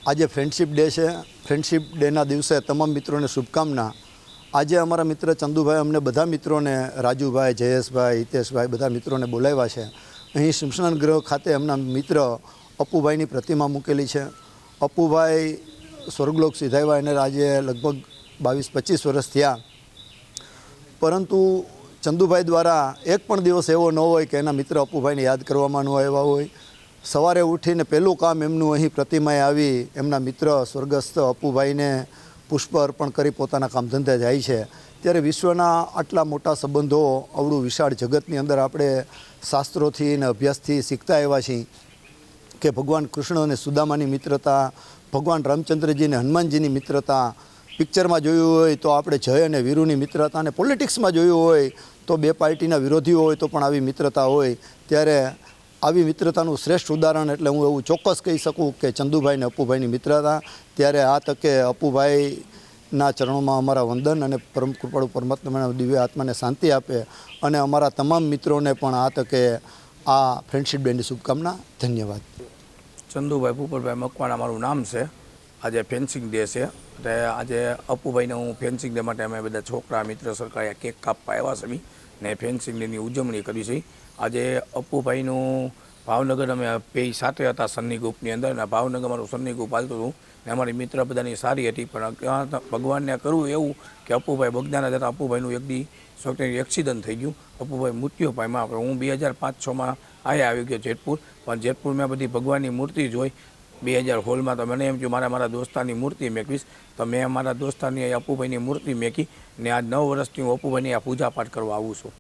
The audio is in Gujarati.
આજે ફ્રેન્ડશિપ ડે છે। ફ્રેન્ડશિપ ડેના દિવસે તમામ મિત્રોને શુભકામના। આજે અમારા મિત્ર ચંદુભાઈ અમને બધા મિત્રોને, રાજુભાઈ, જયેશભાઈ, હિતેશભાઈ, બધા મિત્રોને બોલાવ્યા છે। અહીં શમશાન ગૃહ ખાતે એમના મિત્ર અપ્પુભાઈની પ્રતિમા મૂકેલી છે। અપ્પુભાઈ સ્વર્ગલોક સિધાવ્યા એને આજે લગભગ 22-25 વર્ષ થયા, પરંતુ ચંદુભાઈ દ્વારા એક પણ દિવસ એવો ન હોય કે એના મિત્ર અપ્પુભાઈને યાદ કરવામાં ન આવ્યા હોય। સવારે ઉઠીને પહેલું કામ એમનું અહીં પ્રતિમાએ આવી એમના મિત્ર સ્વર્ગસ્થ અપ્પુભાઈને પુષ્પ અર્પણ કરી પોતાના કામ ધંધે જાય છે। ત્યારે વિશ્વના આટલા મોટા સંબંધો, અવળું વિશાળ જગતની અંદર આપણે શાસ્ત્રોથી અને અભ્યાસથી શીખતા આવ્યા છીએ કે ભગવાન કૃષ્ણ અને સુદામાની મિત્રતા, ભગવાન રામચંદ્રજી અને હનુમાનજીની મિત્રતા, પિક્ચરમાં જોયું હોય તો આપણે જય અને વીરુની મિત્રતા, અને પોલિટિક્સમાં જોયું હોય તો બે પાર્ટીના વિરોધીઓ હોય તો પણ આવી મિત્રતા હોય। ત્યારે આવી મિત્રતાનું શ્રેષ્ઠ ઉદાહરણ એટલે હું એવું ચોક્કસ કહી શકું કે ચંદુભાઈ અને અપ્પુભાઈની મિત્રતા। ત્યારે આ તકે અપ્પુભાઈના ચરણોમાં અમારા વંદન અને પરમ કૃપાળુ પરમાત્માના દિવ્ય આત્માને શાંતિ આપે, અને અમારા તમામ મિત્રોને પણ આ તકે આ ફ્રેન્ડશિપ ડેની શુભકામના। ધન્યવાદ। ચંદુભાઈ ભૂપતભાઈ મકવાણા મારું નામ છે। આજે ફેન્સિંગ ડે છે, એટલે આજે અપ્પુભાઈને હું ફેન્સિંગ ડે માટે અમે બધા છોકરા મિત્ર સરકારે કેક કાપવા આવ્યા છે ને ફેન્સિંગ ડેની ઉજવણી કરી છે। આજે અપ્પુભાઈનું ભાવનગર અમે બે સાથે હતા સન્ની ગ્રુપની અંદર, અને ભાવનગર મારું સન્ની ગ્રુપ હાલતું હતું ને અમારી મિત્ર બધાની સારી હતી। પણ ભગવાનને કરવું એવું કે અપ્પુભાઈ બગદાના જતા અપ્પુભાઈનું એક દી એક્સિડન્ટ થઈ ગયું, અપ્પુભાઈ મૃત્યુ પામ્યા। હું 2005-6માં આવી ગયો જેતપુર, પણ જેતપુર મેં બધી ભગવાનની મૂર્તિ જોઈ 2000 હોલમાં। તો મને એમ થયું મારા દોસ્તારની મૂર્તિ મેકવીશ, તો મેં મારા દોસ્તારની અપ્પુભાઈની મૂર્તિ મેકી ને આજ 9 વર્ષથી હું અપ્પુભાઈની આ પૂજા પાઠ કરવા આવું છું।